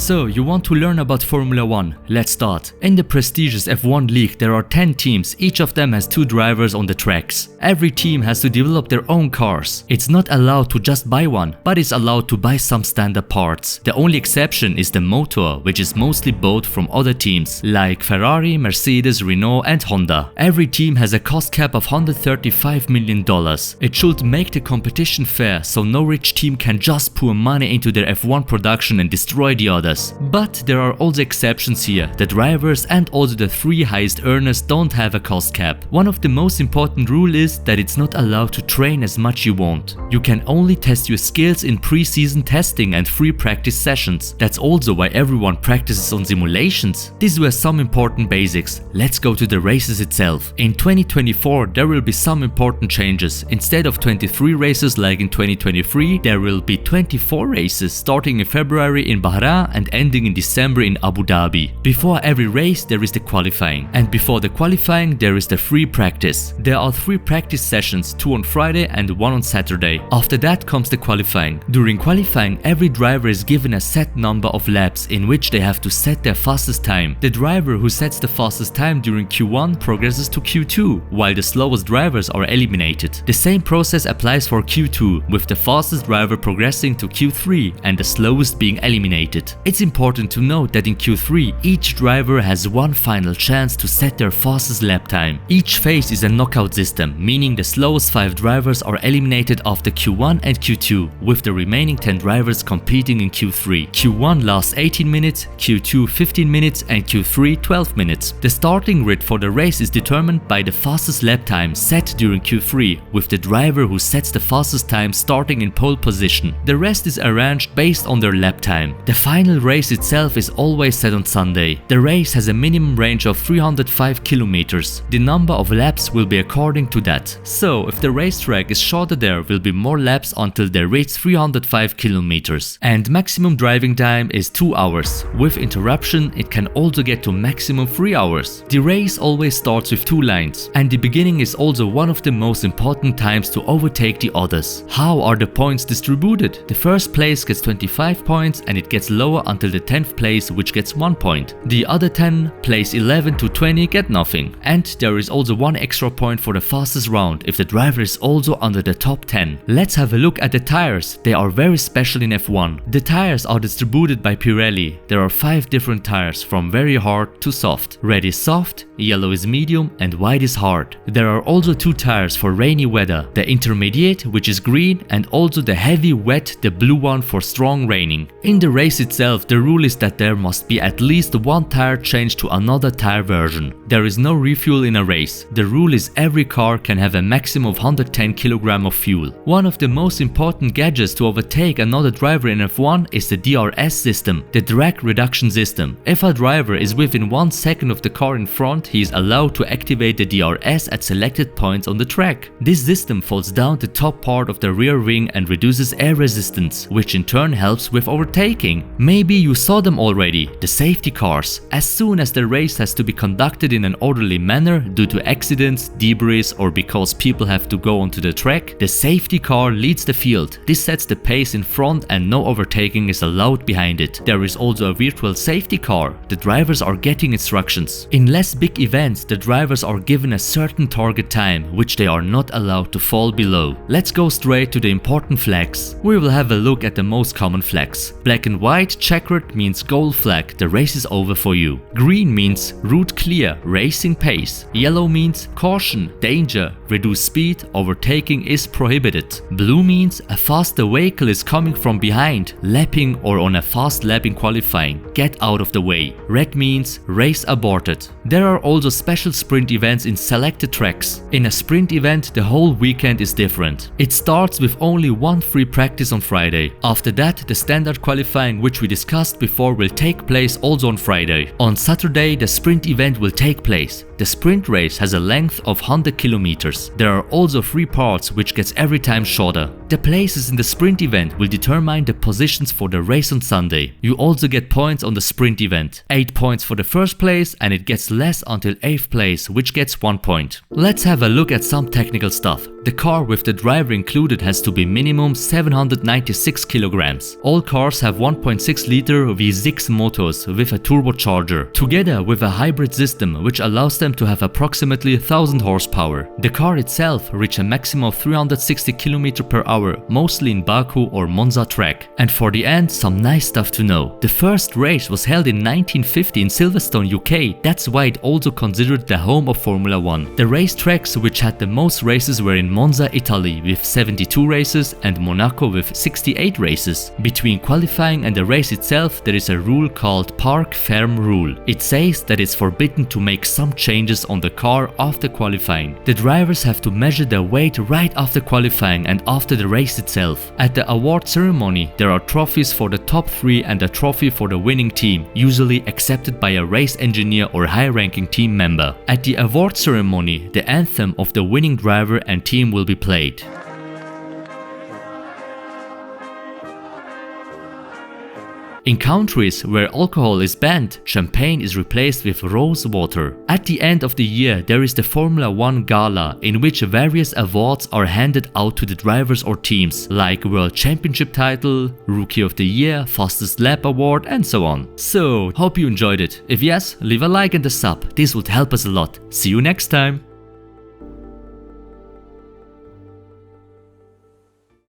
So, you want to learn about Formula 1? Let's start. In the prestigious F1 league, there are 10 teams, each of them has 2 drivers on the tracks. Every team has to develop their own cars. It's not allowed to just buy one, but it's allowed to buy some standard parts. The only exception is the motor, which is mostly bought from other teams, like Ferrari, Mercedes, Renault and Honda. Every team has a cost cap of $135 million. It should make the competition fair, so no rich team can just pour money into their F1 production and destroy the others. But there are also exceptions here. The drivers and also the 3 highest earners don't have a cost cap. One of the most important rules is that it's not allowed to train as much you want. You can only test your skills in pre-season testing and free practice sessions. That's also why everyone practices on simulations. These were some important basics. Let's go to the races itself. In 2024 there will be some important changes. Instead of 23 races like in 2023, there will be 24 races starting in February in Bahrain and ending in December in Abu Dhabi. Before every race there is the qualifying, and before the qualifying there is the free practice. There are 3 practice sessions, 2 on Friday and 1 on Saturday. After that comes the qualifying. During qualifying every driver is given a set number of laps in which they have to set their fastest time. The driver who sets the fastest time during Q1 progresses to Q2, while the slowest drivers are eliminated. The same process applies for Q2, with the fastest driver progressing to Q3 and the slowest being eliminated. It's important to note that in Q3 each driver has one final chance to set their fastest lap time. Each phase is a knockout system, meaning the slowest 5 drivers are eliminated after Q1 and Q2, with the remaining 10 drivers competing in Q3. Q1 lasts 18 minutes, Q2 15 minutes and Q3 12 minutes. The starting grid for the race is determined by the fastest lap time set during Q3, with the driver who sets the fastest time starting in pole position. The rest is arranged based on their lap time. The final race itself is always set on Sunday. The race has a minimum range of 305 kilometers. The number of laps will be according to that. So if the racetrack is shorter, there will be more laps until they reach 305 kilometers. And maximum driving time is 2 hours. With interruption it can also get to maximum 3 hours. The race always starts with 2 lines, and the beginning is also one of the most important times to overtake the others. How are the points distributed? The first place gets 25 points and it gets lower until the 10th place, which gets 1 point. The other 10, place 11 to 20, get nothing. And there is also 1 extra point for the fastest round if the driver is also under the top 10. Let's have a look at the tires. They are very special in F1. The tires are distributed by Pirelli. There are 5 different tires, from very hard to soft. Red is soft, yellow is medium and white is hard. There are also 2 tires for rainy weather. The intermediate, which is green, and also the heavy wet, the blue one for strong raining. In the race itself the rule is that there must be at least 1 tire changed to another tire version. There is no refuel in a race. The rule is every car can have a maximum of 110 kg of fuel. One of the most important gadgets to overtake another driver in F1 is the DRS system, the drag reduction system. If a driver is within 1 second of the car in front, he is allowed to activate the DRS at selected points on the track. This system folds down the top part of the rear wing and reduces air resistance, which in turn helps with overtaking. Maybe you saw them already, the safety cars. As soon as the race has to be conducted in an orderly manner due to accidents, debris or because people have to go onto the track, the safety car leads the field. This sets the pace in front and no overtaking is allowed behind it. There is also a virtual safety car. The drivers are getting instructions. In less big events, the drivers are given a certain target time, which they are not allowed to fall below. Let's go straight to the important flags. We will have a look at the most common flags. Black and white checkered means goal flag, the race is over for you. Green means route clear, racing pace. Yellow means caution, danger, reduce speed, overtaking is prohibited. Blue means a faster vehicle is coming from behind, lapping or on a fast lap in qualifying. Get out of the way. Red means race aborted. There are also special sprint events in selected tracks. In a sprint event, the whole weekend is different. It starts with only 1 free practice on Friday. After that, the standard qualifying, which we discussed before, will take place also on Friday. On Saturday, the sprint event will take place. The sprint race has a length of 100 kilometers. There are also 3 parts, which gets every time shorter. The places in the sprint event will determine the positions for the race on Sunday. You also get points on the sprint event. 8 points for the first place, and it gets less until 8th place, which gets 1 point. Let's have a look at some technical stuff. The car with the driver included has to be minimum 796 kilograms. All cars have 1.6 liter V6 motors with a turbocharger, together with a hybrid system which allows them to have approximately 1000 horsepower. The car itself reached a maximum of 360 km per hour, mostly in Baku or Monza track. And for the end, some nice stuff to know. The first race was held in 1950 in Silverstone, UK. That's why it also considered the home of Formula 1. The racetracks which had the most races were in Monza, Italy with 72 races and Monaco with 68 races. Between qualifying and the race itself, there is a rule called Parc Ferme rule. It says that it's forbidden to make some changes on the car after qualifying. The drivers have to measure their weight right after qualifying and after the race itself. At the award ceremony, there are trophies for the top 3 and a trophy for the winning team, usually accepted by a race engineer or high-ranking team member. At the award ceremony, the anthem of the winning driver and team will be played. In countries where alcohol is banned, champagne is replaced with rose water. At the end of the year, there is the Formula 1 Gala, in which various awards are handed out to the drivers or teams, like World Championship title, Rookie of the Year, Fastest Lap Award, and so on. So, hope you enjoyed it. If yes, leave a like and a sub, this would help us a lot. See you next time!